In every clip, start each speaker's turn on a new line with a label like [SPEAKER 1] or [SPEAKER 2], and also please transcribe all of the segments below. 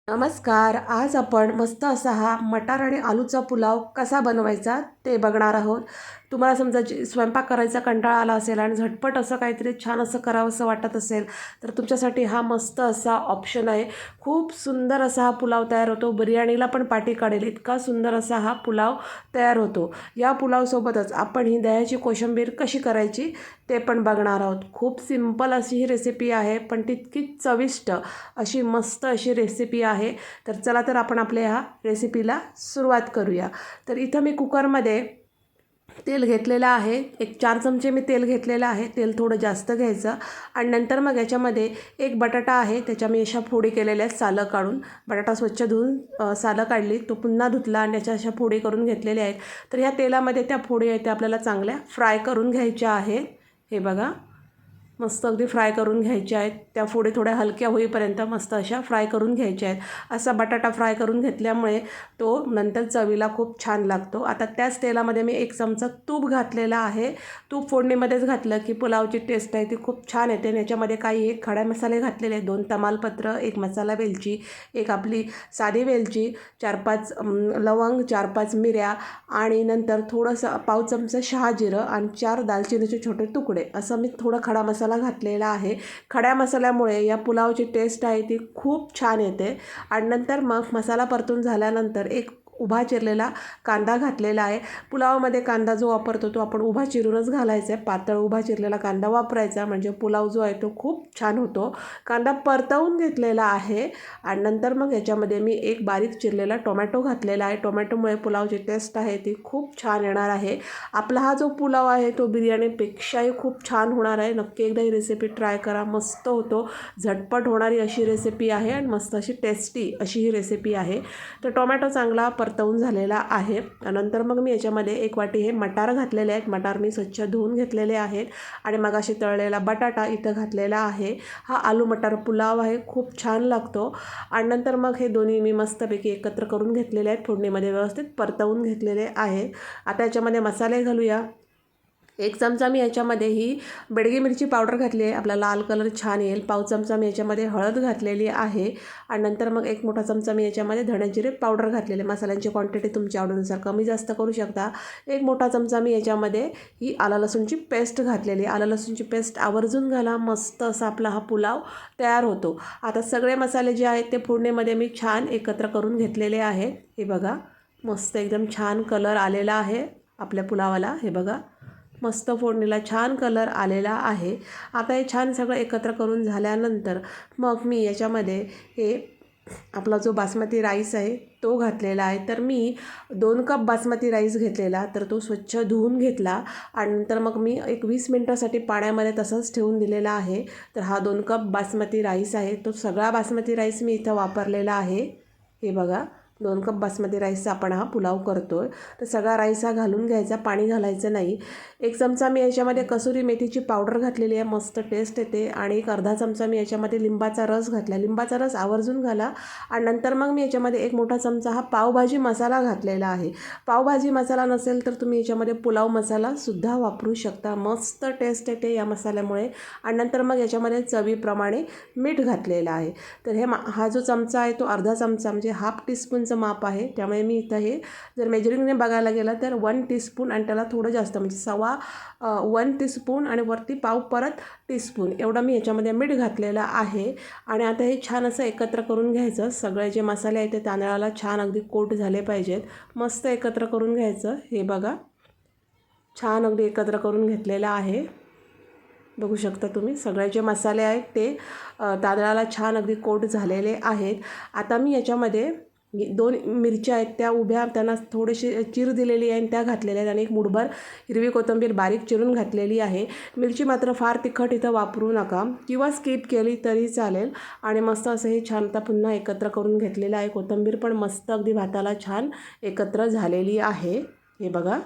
[SPEAKER 1] नमस्कार. आज आपण मस्त असा हा मटार आणि आलूचा पुलाव कसा बनवायचा ते बघणार आहोत. तुम्हाला समजा स्वयंपाक करायचा कंटाळा आला असेल आणि झटपट असं काहीतरी छान असं करावंसं वाटत असेल तर तुमच्यासाठी हा मस्त असा ऑप्शन आहे. खूप सुंदर असा हा पुलाव तयार होतो. बिर्याणीला पण पाठी काढेल इतका सुंदर असा हा पुलाव तयार होतो. या पुलावसोबतच आपण ही दह्याची कोशिंबीर कशी करायची ते पण बघणार आहोत. खूप सिंपल अशी ही रेसिपी आहे, पण तितकीच चविष्ट अशी मस्त अशी रेसिपी आहे. तर चला तर आपण आपल्या ह्या रेसिपीला सुरुवात करूया. तर इथं मी कुकरमध्ये तेल घेतलेलं आहे. एक 4 चमचे मी तेल घेतलेलं आहे. तेल थोडं जास्त घ्यायचं आणि नंतर मग याच्यामध्ये एक बटाटा आहे, त्याच्या मी अशा फोडी केलेल्या आहेत सालं काढून. बटाटा स्वच्छ धुवून सालं काढली, तो पुन्हा धुतला आणि त्याच्या अशा फोडी करून घेतलेल्या आहेत. तर ह्या तेलामध्ये त्या फोडी आहेत त्या आपल्याला चांगल्या फ्राय करून घ्यायच्या आहेत. हे बघा, मस्त अगदी फ्राय करून घ्यायच्या आहेत. त्या फोडी थोड्या हलक्या होईपर्यंत मस्त अशा फ्राय करून घ्यायच्या आहेत. असा बटाटा फ्राय करून घेतल्यामुळे तो नंतर चवीला खूप छान लागतो. आता त्याच तेलामध्ये मी 1 चमचा तूप घातलेला आहे. तूप फोडणीमध्येच घातलं की पुलावची टेस्ट आहे ती खूप छान येते. आणि याच्यामध्ये काही एक खडे मसाले घातलेले आहेत. 2 तमालपत्र, 1 मसाला वेलची, एक आपली साधी वेलची, 4-5 लवंग, 4-5 मिऱ्या आणि नंतर थोडंसं पाव चमचा शहाजिरं आणि 4 दालचिनीचे छोटे तुकडे असं मी थोडा खडा मसाला घातलेला आहे. खड्या मसाल्यामुळे या पुलावची टेस्ट आहे ती खूप छान येते. आणि नंतर मग मसाला परतून झाल्यानंतर एक उभा चिरलेला कांदा घातलेला आहे. पुलावामध्ये कांदा जो वापरतो तो आपण उभा चिरूनच घालायचा आहे. पातळ उभा चिरलेला कांदा वापरायचा, म्हणजे पुलाव जो आहे तो खूप छान होतो. कांदा परतवून घेतलेला आहे आणि नंतर मग याच्यामध्ये मी एक बारीक चिरलेला टोमॅटो घातलेला आहे. टोमॅटोमुळे पुलावची टेस्ट आहे ती खूप छान येणार आहे. आपला हा जो पुलाव आहे तो बिर्याणीपेक्षाही खूप छान होणार आहे. नक्की एकदा ही रेसिपी ट्राय करा, मस्त होतो. झटपट होणारी अशी रेसिपी आहे आणि मस्त अशी टेस्टी अशी ही रेसिपी आहे. तर टोमॅटो चांगला परतवून झालेला आहे. नंतर मग मी याच्यामध्ये 1 वाटी हे मटार घातलेले आहेत. मटार मी स्वच्छ धुवून घेतलेले आहेत आणि मगाशी तळलेला बटाटा इथं घातलेला आहे. हा आलू मटार पुलाव आहे, खूप छान लागतो. आणि नंतर मग हे दोन्ही मी मस्तपैकी एकत्र करून घेतलेले आहेत. फोडणीमध्ये व्यवस्थित परतवून घेतलेले आहे. आता याच्यामध्ये मसाले घालूया. 1 चमचा मी याच्यामध्ये ही बेडगी मिरची पावडर घातली आहे, आपला लाल कलर छान येईल. पाव चमचा मी याच्यामध्ये हळद घातलेली आहे आणि नंतर मग 1 मोठा चमचा मी याच्यामध्ये धणे जिरे पावडर घातलेले. मसाल्यांची क्वांटिटी तुमच्या आवडीनुसार कमी जास्त करू शकता. 1 मोठा चमचा मी याच्यामध्ये ही आलं लसूणची पेस्ट घातलेली. आलं लसूणची पेस्ट आवर्जून घाला, मस्त असा आपला हा पुलाव तयार होतो. आता सगळे मसाले जे आहेत ते फोडणीमध्ये मी छान एकत्र करून घेतलेले आहेत. हे बघा, मस्त एकदम छान कलर आलेला आहे आपल्या पुलावाला. हे बघा, मस्त फोडणीला छान कलर आलेला आहे. आता हे छान सगळं एकत्र करून झाल्यानंतर मग मी याच्यामध्ये हे आपला जो बासमती राईस आहे तो घातलेला आहे. तर मी 2 कप बासमती राईस घेतलेला, तर तो स्वच्छ धुवून घेतला आणि नंतर मग मी एक 20 मिनटासाठी पाण्यामध्ये तसंच ठेवून दिलेला आहे. तर हा 2 कप बासमती राईस आहे, तो सगळा बासमती राईस मी इथं वापरलेला आहे. हे बघा, 2 कप बासमती राईसचा आपण हा पुलाव करतो आहे. तर सगळा राईस हा घालून घ्यायचा, पाणी घालायचं नाही. 1 चमचा मी याच्यामध्ये कसुरी मेथीची पावडर घातलेली आहे, मस्त टेस्ट येते. आणि एक अर्धा चमचा मी याच्यामध्ये लिंबाचा रस घातला. लिंबाचा रस आवर्जून घाला. आणि नंतर मग मी याच्यामध्ये 1 मोठा चमचा हा पावभाजी मसाला घातलेला आहे. पावभाजी मसाला नसेल तर तुम्ही याच्यामध्ये पुलाव मसालासुद्धा वापरू शकता, मस्त टेस्ट येते या मसाल्यामुळे. आणि नंतर मग याच्यामध्ये चवीप्रमाणे मीठ घातलेलं आहे. तर हा जो चमचा आहे तो अर्धा चमचा म्हणजे हाफ टीस्पूनचं माप आहे. त्यामुळे मी इथं हे जर मेजरिंगने बघायला गेलं तर 1 टीस्पून आणि त्याला थोडं जास्त म्हणजे 1 टीस्पून आणि वरती पाव परत टीस्पून एवढं मी याच्यामध्ये मीठ घातलेलं आहे. आणि आता हे छान असं एकत्र करून घ्यायचं. सगळे जे मसाले आहेत ते तांदळाला छान अगदी कोट झाले पाहिजेत, मस्त एकत्र करून घ्यायचं. हे बघा, छान अगदी एकत्र करून घेतलेलं आहे. बघू शकता तुम्ही सगळे जे मसाले आहेत ते तांदळाला छान अगदी कोट झालेले आहेत. आता मी याच्यामध्ये 2 मिरच्या आहेत त्या उभ्या, त्यांना थोडीशी चीर दिलेली आहे आणि त्या घातलेल्या आहेत. आणि एक मुठभर हिरवी कोथिंबीर बारीक चिरून घातलेली आहे. मिरची मात्र फार तिखट इथं वापरू नका किंवा स्किप केली तरी चालेल. आणि मस्त असं हे छान आता पुन्हा एकत्र करून घेतलेलं आहे. कोथिंबीर पण मस्त अगदी भाताला छान एकत्र झालेली आहे. हे बघा,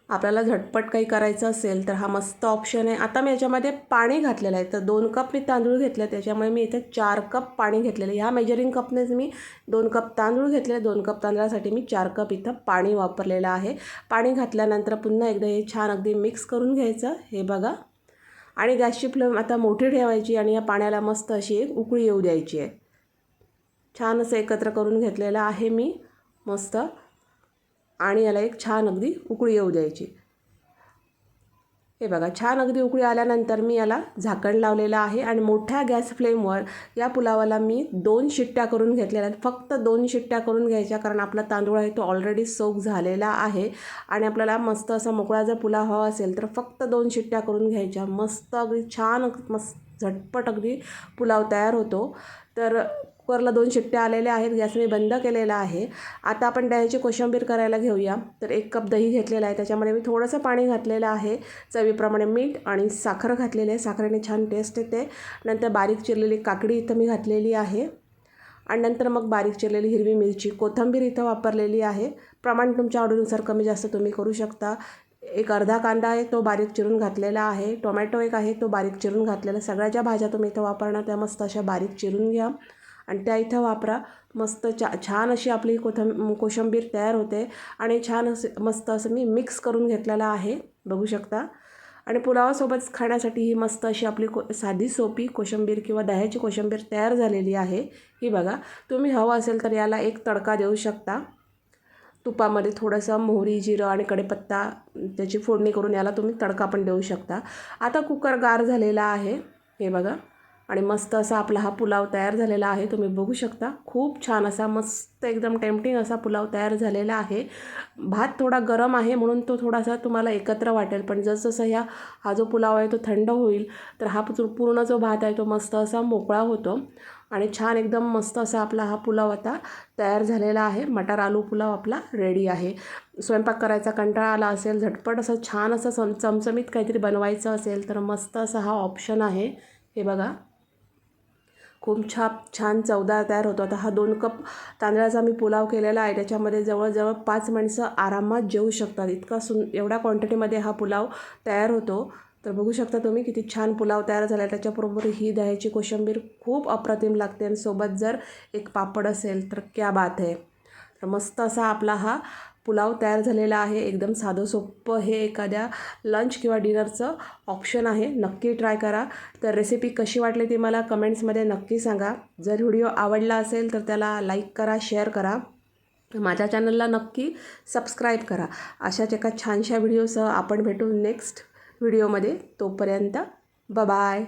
[SPEAKER 1] आपल्याला झटपट काही करायचं असेल तर हा मस्त ऑप्शन आहे. आता मी याच्यामध्ये पाणी घातलेलं आहे. तर 2 कप मी तांदूळ घेतले, त्याच्यामुळे मी इथे 4 कप पाणी घेतलेलं. ह्या मेजरिंग कपनेच मी 2 कप तांदूळ घेतले. 2 कप तांदळासाठी मी 4 कप इथं पाणी वापरलेलं आहे. पाणी घातल्यानंतर पुन्हा एकदा हे छान अगदी मिक्स करून घ्यायचं. हे बघा, आणि गॅसची फ्लेम आता मोठी ठेवायची आणि या पाण्याला मस्त अशी एक उकळी येऊ द्यायची आहे. छान असं एकत्र करून घेतलेलं आहे मी मस्त. आणि याला एक छान अगदी उकळी येऊ द्यायची. हे बघा छान अगदी उकळी आल्यानंतर मी याला झाकण लावलेलं आहे आणि मोठ्या गॅस फ्लेमवर या पुलावाला मी 2 शिट्ट्या करून घेतलेल्या आहेत. फक्त 2 शिट्ट्या करून घ्यायच्या, कारण आपला तांदूळ आहे तो ऑलरेडी सोक झालेला आहे आणि आपल्याला मस्त असा मोकळा जर पुलाव हवा असेल तर फक्त 2 शिट्ट्या करून घ्यायच्या. मस्त अगदी छान मस्त झटपट अगदी पुलाव तयार होतो. तर कुकरला 2 शिट्ट्या आलेल्या आहेत. गॅस मी बंद केलेला आहे. आता आपण दह्याची कोशिंबीर करायला घेऊया. तर 1 कप दही घेतलेला आहे, त्याच्यामध्ये मी थोडंसं पाणी घातलेलं आहे, चवीप्रमाणे मीठ आणि साखर घातलेली आहे. साखरेने छान टेस्ट येते. नंतर बारीक चिरलेली काकडी इथं मी घातलेली आहे आणि नंतर मग बारीक चिरलेली हिरवी मिरची, कोथिंबीर इथं वापरलेली आहे. प्रमाण तुमच्या आवडीनुसार कमी जास्त तुम्ही करू शकता. एक अर्धा कांदा आहे तो बारीक चिरून घातलेला आहे. टोमॅटो एक आहे तो बारीक चिरून घातलेला. सगळ्या ज्या भाज्या तुम्ही इथं वापरणार त्या मस्त अशा बारीक चिरून घ्या आणि त्या इथं वापरा. मस्त छान अशी आपली कोशिंबीर तयार होते आणि छान मस्त असं मी मिक्स करून घेतलेलं आहे, बघू शकता. आणि पुलावासोबत खाण्यासाठी ही मस्त अशी आपली साधी सोपी कोशिंबीर किंवा दह्याची कोशिंबीर तयार झालेली आहे. ही बघा, तुम्ही हवं असेल तर याला एक तडका देऊ शकता. तुपामध्ये थोडंसं मोहरी, जिरं आणि कढीपत्ता त्याची फोडणी करून याला तुम्ही तडका पण देऊ शकता. आता कुकर गार झालेला आहे, हे बघा. आणि मस्त असा आपला हा पुलाव तयार झालेला आहे, तुम्ही बघू शकता. खूप छान असा मस्त एकदम टेम्पटिंग असा पुलाव तयार झालेला आहे. भात थोडा गरम आहे म्हणून तो थोडासा तुम्हाला एकत्र वाटेल, पण जसं हा जो पुलाव आहे तो थंड होईल तर हा पूर्ण जो भात आहे तो मस्त असा मोकळा होतो आणि छान एकदम मस्त असा आपला हा पुलाव आता तयार झालेला आहे. मटार आलू पुलाव आपला रेडी आहे. स्वयंपाक करायचा कंटाळा आला असेल, झटपट असं छान असं चमचमीत काहीतरी बनवायचं असेल तर मस्त असा हा ऑप्शन आहे. हे बघा, खूप छान चवदार तयार होतो. आता हा 2 कप तांदळाचा मी पुलाव केलेला आहे, त्याच्यामध्ये जवळजवळ 5 माणसं आरामात जेवू शकतात. एवढ्या क्वांटिटीमध्ये हा पुलाव तयार होतो. तर बघू शकता तुम्ही किती छान पुलाव तयार झाला आहे. त्याच्याबरोबर ही दह्याची कोशिंबीर खूप अप्रतिम लागते आणि सोबत जर एक पापड असेल तर क्या बात आहे. तर मस्त असा आपला हा पुलाव तयार झालेला आहे. एकदम साधं सोपं हे एखाद्या लंच किंवा डिनरचं ऑप्शन आहे. नक्की ट्राय करा. तर रेसिपी कशी वाटली ती मला कमेंट्समध्ये नक्की सांगा. जर व्हिडिओ आवडला असेल तर त्याला लाईक करा, शेअर करा. माझ्या चॅनलला नक्की सबस्क्राईब करा. अशाच एका छानशा व्हिडिओसह आपण भेटू नेक्स्ट व्हिडिओमध्ये. तोपर्यंत बाय.